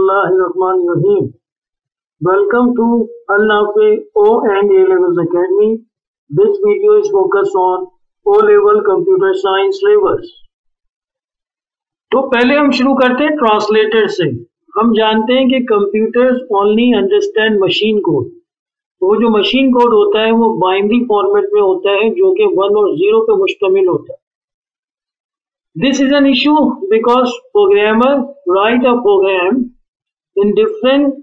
Bismillahirrahmanirrahim. Welcome to Al-Nafi O and A Levels Academy. This video is focused on O Level Computer Science Levels. तो पहले हम शुरू करते हैं translator से। हम जानते हैं कि computers only understand machine code. वो जो मशीन कोड होता है वो बाइनरी फॉर्मेट में होता है जो कि 1 और 0 पे मुश्तमिल होता है। This is an issue because programmer write a program in different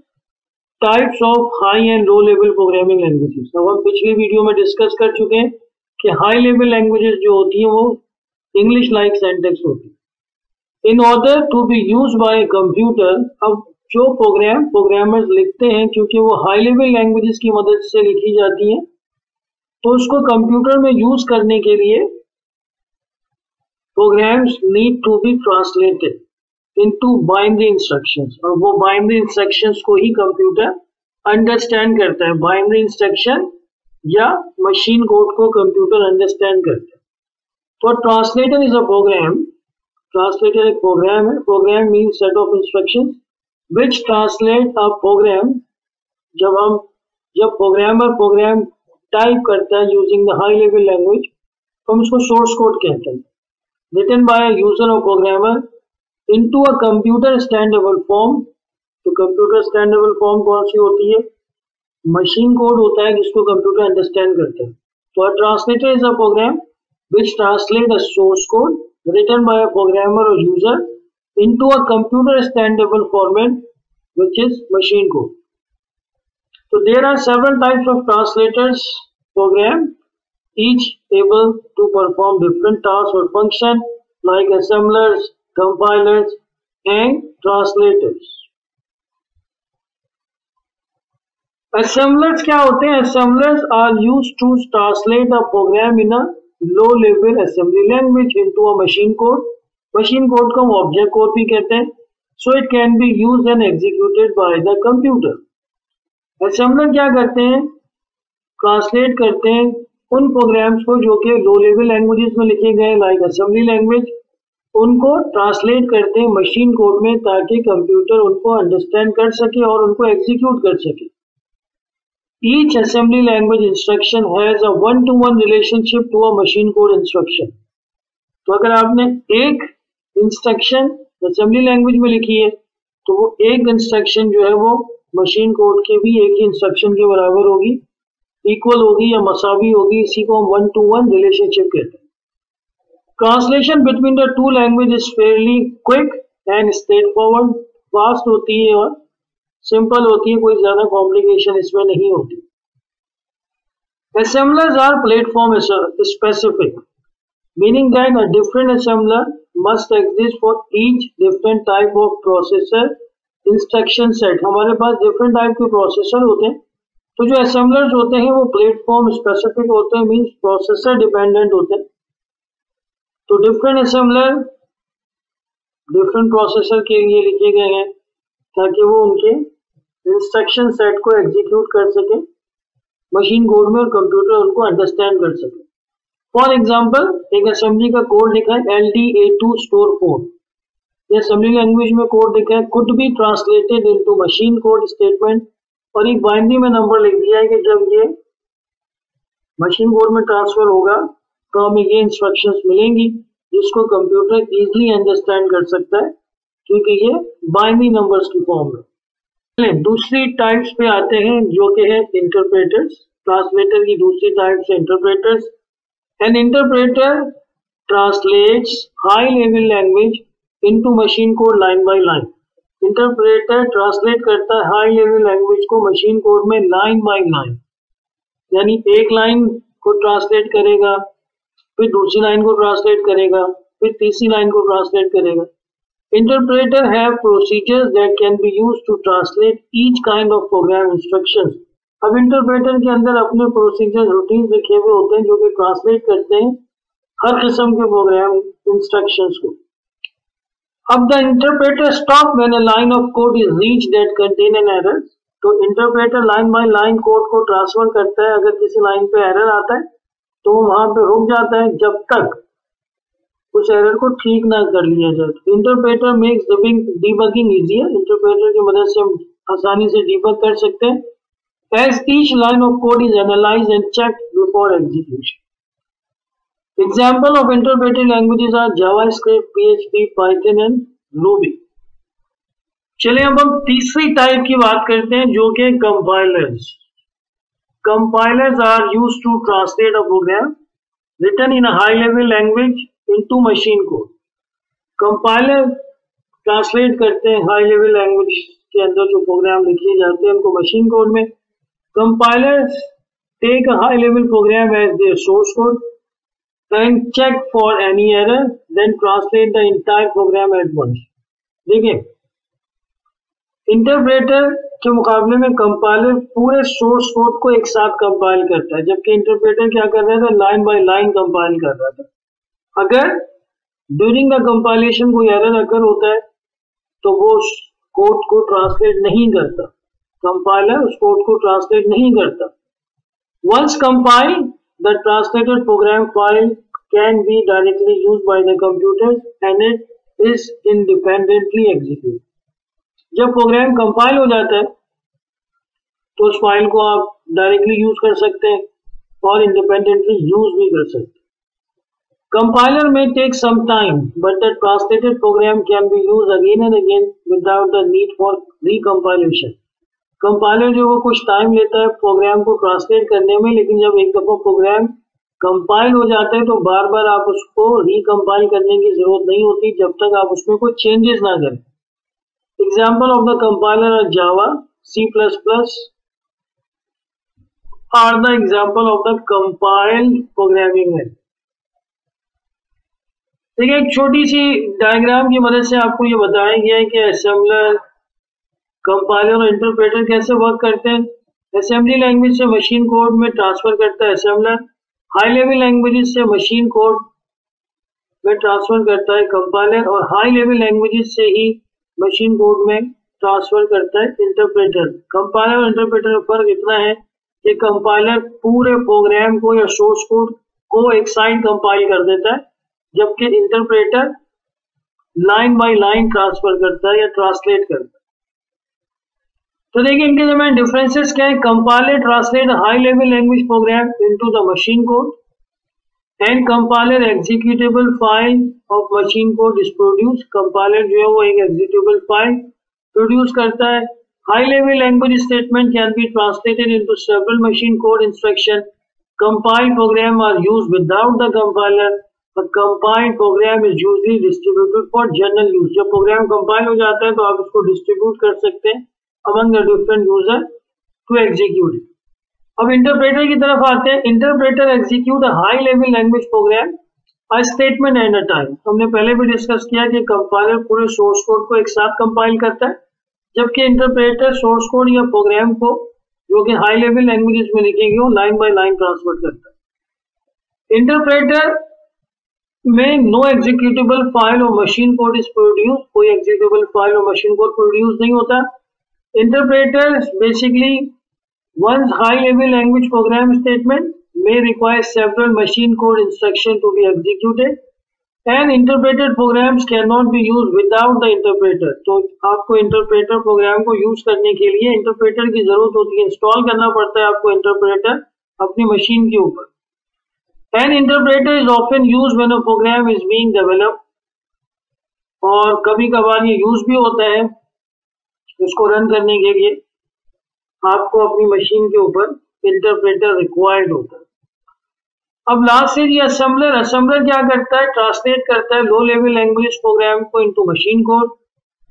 types of high and low level programming languages. अब हम पिछली वीडियो में डिस्कस कर चुके हैं कि हाई लेवल लैंग्वेजेस जो होती हैं वो इंग्लिश लाइक सिंटैक्स होती है। In order to be used by a computer, अब जो प्रोग्रामर्स लिखते हैं क्योंकि वो हाई लेवल लैंग्वेजेस की मदद से लिखी जाती हैं, तो उसको कंप्यूटर में यूज करने के लिए programs need to be translated into binary instructions, और वो binary instructions को ही कंप्यूटर अंडरस्टैंड करता है। binary instruction या मशीन कोड को कंप्यूटर अंडरस्टैंड करता है। तो translator is a program, translator एक प्रोग्राम है। Program means set of instructions which translate a program. जब प्रोग्राम टाइप करता है using the high level language, तो हम उसको सोर्स कोड कहते हैं, written by a user or programmer into a computer standable form। तो कंप्यूटर स्टैंडेबल फॉर्म कौन सी होती है? मशीन कोड होता है जिसको कंप्यूटर अंडरस्टैंड करता है। तो a translator is a program which translate a source code written by a programmer or user into a computer standable format which is machine code। So there are several types of translators program, each able to perform different tasks or function like assemblers, compilers and translators। Assemblers क्या होते हैं? Assemblers are used to translate a program in a low level assembly language into a machine code। machine code को हम object code भी कहते हैं। So it can be used and executed by the computer। Assembler क्या करते हैं? Translate करते हैं उन प्रोग्राम्स को जो कि लो लेवल लैंग्वेजेस में लिखे गए लाइक असेंबली लैंग्वेज, उनको ट्रांसलेट करते हैं मशीन कोड में ताकि कंप्यूटर उनको अंडरस्टैंड कर सके और उनको एग्जीक्यूट कर सके। Each assembly language instruction has a 1-to-1 relationship to a machine code instruction. तो अगर आपने एक इंस्ट्रक्शन असेंबली लैंग्वेज में लिखी है तो वो एक इंस्ट्रक्शन जो है वो मशीन कोड के भी एक ही इंस्ट्रक्शन के बराबर होगी, इक्वल होगी या मसावी होगी। इसी को हम 1-to-1 रिलेशनशिप कहते हैं। Translation between the two language is fairly quick and straight forward. Fast होती है और सिंपल होती है, कोई ज्यादा कॉम्प्लिकेशन इसमें नहीं होती। Assemblers are platform specific, meaning that a different assembler must exist for each different type of processor instruction set। हमारे पास different type के प्रोसेसर होते हैं, तो जो असेंबलर्स होते हैं वो प्लेटफॉर्म स्पेसिफिक होते हैं, मींस प्रोसेसर डिपेंडेंट होते हैं। तो डिफरेंट असेंबलर डिफरेंट प्रोसेसर के लिए लिखे गए हैं ताकि वो उनके इंस्ट्रक्शन सेट को एग्जीक्यूट कर सके मशीन कोड में और कंप्यूटर उनको अंडरस्टैंड कर सके। फॉर एग्जांपल, एक असेंबली का कोड लिखा है LDA2 स्टोर 4। ये असेंबली लैंग्वेज में कोड लिखा है, could be translated into machine code statement, और एक बाइनरी में नंबर लिख दिया है कि जब ये मशीन कोड में ट्रांसफर होगा तो हमें ये इंस्ट्रक्शंस मिलेंगी जिसको कंप्यूटर इजीली अंडरस्टैंड कर सकता है क्योंकि ये बाइनरी नंबर्स की फॉर्म में। दूसरी टाइप्स पे आते हैं जो कि है इंटरप्रेटर्स। ट्रांसलेटर की दूसरी टाइप्स है interpreters. N interpreter translates high level language into machine code line by line. Interpreter translate करता है हाई लेवल लैंग्वेज को मशीन कोड में लाइन बाय लाइन, यानी एक लाइन को ट्रांसलेट करेगा, फिर दूसरी लाइन को ट्रांसलेट करेगा, फिर तीसरी लाइन को ट्रांसलेट करेगा। Interpreter have procedures that can be used to translate each kind of program instructions. अब इंटरप्रेटर के अंदर अपने प्रोसीजर रूटीन लिखे हुए होते हैं जो कि ट्रांसलेट करते हैं हर किस्म के प्रोग्राम इंस्ट्रक्शंस को। अब the interpreter stop when a line of code is reach that contain an error. तो interpreter line by line code को ट्रांसफर करता है। अगर किसी लाइन पे एरर आता है तो वो वहां पे रुक जाता है जब तक उस एरर को ठीक ना कर लिया जाए। Interpreter makes debugging easier, interpreter की मदद से हम आसानी से डीबग कर सकते हैं। As each line of code is analyzed and checked before execution. Example of interpreted languages are JavaScript, PHP, Python and Ruby. चलिए अब हम तीसरी टाइप की बात करते हैं जो कि compilers. Compilers are used to translate a program written in a high level language into machine code. Compiler translate करते हैं हाई लेवल लैंग्वेज के अंदर जो प्रोग्राम लिखे जाते हैं उनको मशीन कोड में। Compilers take a high level program as their source code and check for any error, then translate the entire program at once. देखिए, इंटरप्रेटर के मुकाबले में कंपाइलर पूरे सोर्स कोड को एक साथ कंपाइल करता है, जबकि इंटरप्रेटर क्या कर रहा था, लाइन बाय लाइन कंपाइल कर रहा था। अगर ड्यूरिंग द कंपाइलेशन कोई एरर अगर होता है तो वो कोड को ट्रांसलेट नहीं करता, कंपाइलर उस कोड को ट्रांसलेट नहीं करता। Once compiled, the translated program file can be directly used by the computer and it is independently executed. जब प्रोग्राम कंपाइल हो जाता है तो उस फाइल को आप डायरेक्टली यूज कर सकते हैं और इंडिपेंडेंटली यूज भी कर सकते हैं। कंपाइलर में take some time but the translated program can be use again and again without the need for recompilation. Compiler जो वो कुछ टाइम लेता है प्रोग्राम को ट्रांसलेट करने में, लेकिन जब एक दफा प्रोग्राम कंपाइल हो जाता है तो बार बार आप उसको रिकंपाइल करने की जरूरत नहीं होती जब तक आप उसमें कोई चेंजेस ना करें। Example of the compiler are Java, C++ are the example of the compiled programming है। देखिए, एक छोटी सी डायग्राम की मदद से आपको ये बताया गया है कि असेंबलर, कंपाइलर और इंटरप्रेटर कैसे वर्क करते हैं। असेंबली लैंग्वेज से मशीन कोड में ट्रांसफर करता है असेंबलर, हाई लेवल लैंग्वेजेस से मशीन कोड में ट्रांसफर करता है कंपाइलर और हाई लेवल लैंग्वेजेस से ही मशीन कोड में ट्रांसफर करता है इंटरप्रेटर। कंपाइलर और इंटरप्रेटर में फर्क इतना है कि कंपाइलर पूरे प्रोग्राम को या सोर्स कोड को एक साइड कंपाइल कर देता है, जबकि interpreter line by line transfer करता है या ट्रांसलेट करता है। तो देखिए इनके दरमियान डिफरेंसेस क्या है। Compiler translate high level language program into the machine code and compiler executable file of machine code is produce. Compiler जो है वो एक एग्जीक्यूटेबल फाइल प्रोड्यूस करता है। High level language statement can be translated into several machine code instruction. Compiled program are used without the compiler. A compiled program is usually distributed for general use. जब program compile हो जाता है तो आप उसको distribute कर सकते हैं among the different user to execute it. अब इंटरप्रेटर की तरफ आते हैं। Interpreter execute a high level language programme a statement at a time. हमने पहले भी डिस्कस किया कि कंपाइलर पूरे सोर्स कोड को एक साथ कंपाइल करता है, जबकि इंटरप्रेटर सोर्स कोड या प्रोग्राम को जो कि हाई लेवल लैंग्वेजेस में लिखे गए हो लाइन बाय लाइन ट्रांसफर करता है। इंटरप्रेटर में नो एग्जीक्यूटेबल फाइल और मशीन कोड इज प्रोड्यूस। कोई एग्जीक्यूटेबल फाइल और मशीन कोड प्रोड्यूस नहीं होता। Interpreter basically once high level language program statement may require several machine code instruction to be executed and interpreted programs cannot be used without the interpreter. तो आपको interpreter programme को use करने के लिए interpreter की जरूरत होती है, इंस्टॉल करना पड़ता है आपको इंटरप्रेटर अपनी मशीन के ऊपर। An interpreter is often used when a program is being developed, और कभी कभार ये यूज भी होता है उसको रन करने के लिए आपको अपनी मशीन के ऊपर इंटरप्रेटर रिक्वायर्ड होता है। अब लास्ट है ये असेंबलर। असेंबलर क्या करता है, ट्रांसलेट करता है लो लेवल लैंग्वेज प्रोग्राम को into machine code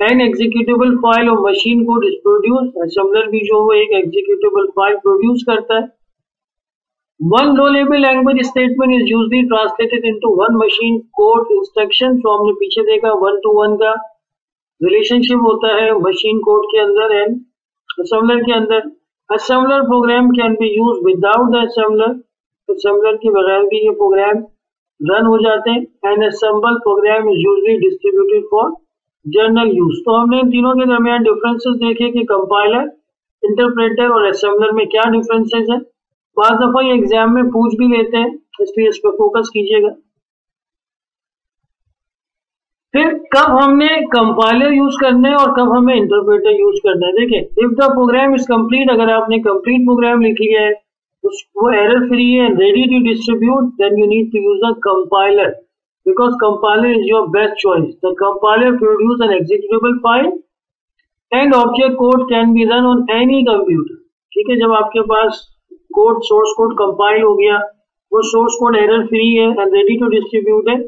and executable file और machine code is produce. Assembler भी जो है एक एग्जीक्यूटेबल फाइल प्रोड्यूस करता है। One low level language statement is usually translated into one machine code instruction. तो हमने पीछे देखा 1-to-1 का रिलेशनशिप होता है मशीन कोड के अंदर एंड असेंबलर के अंदर। Assembler program can be use without the assembler. Assembler के बगैर भी ये प्रोग्राम रन हो जाते हैं। And assemble program is usually distributed for general use. तो हमने इन तीनों के दरमियान डिफरेंसेस देखे कि कंपाइलर, इंटरप्रेटर और असेंबलर में क्या डिफरेंसेस है। बार दफा ये एग्जाम में पूछ भी लेते हैं, इसलिए इस पर फोकस कीजिएगा। फिर कब हमने कंपाइलर यूज करना है और कब हमें इंटरप्रेटर यूज करना है। देखिए, if the program is complete, अगर आपने कंप्लीट प्रोग्राम लिख लिया है, वो एरर फ्री है, ready to distribute, then you need to use a compiler, because compiler is your best choice. The compiler produce an executable file and object code can be run on any computer. ठीक है, जब आपके पास code, source code compile हो गया, वो source code error free है and ready to distribute है,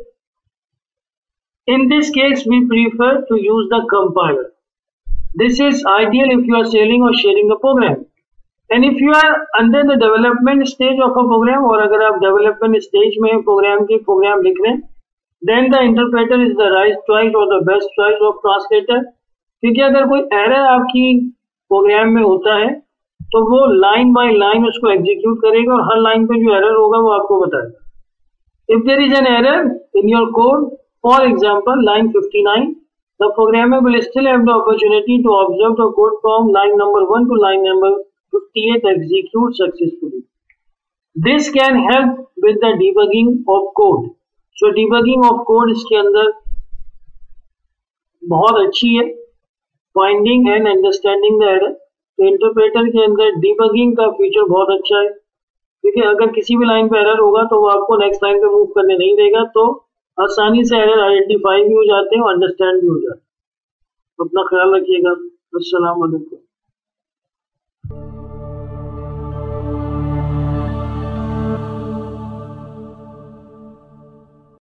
in this case we prefer to use the compiler. This is ideal if you are selling or sharing a program, and if you are under the development stage of a program, और अगर आप development stage में program लिख रहे हैं, then the interpreter is the right choice or the best choice of translator, क्योंकि अगर कोई error आपकी program में होता है तो वो line by line उसको execute करेगा और हर line पे जो error होगा वो आपको बताएगा। If there is an error in your code, for example, line 59, the programmer will still have the opportunity to observe the code from line number 1 to line number 58 execute successfully. This can help with the debugging of code. So debugging of code इसके अंदर बहुत अच्छी है, finding and understanding the error। तो interpreter के अंदर debugging का feature बहुत अच्छा है, क्योंकि अगर किसी भी लाइन पे एरर होगा तो वो आपको नेक्स्ट लाइन पे मूव करने नहीं देगा, तो आसानी से एरर आइडेंटिफाई भी हो जाते हैं और अंडरस्टैंड भी हो जाते हैं। अपना ख्याल रखिएगा। अस्सलाम वालेकुम।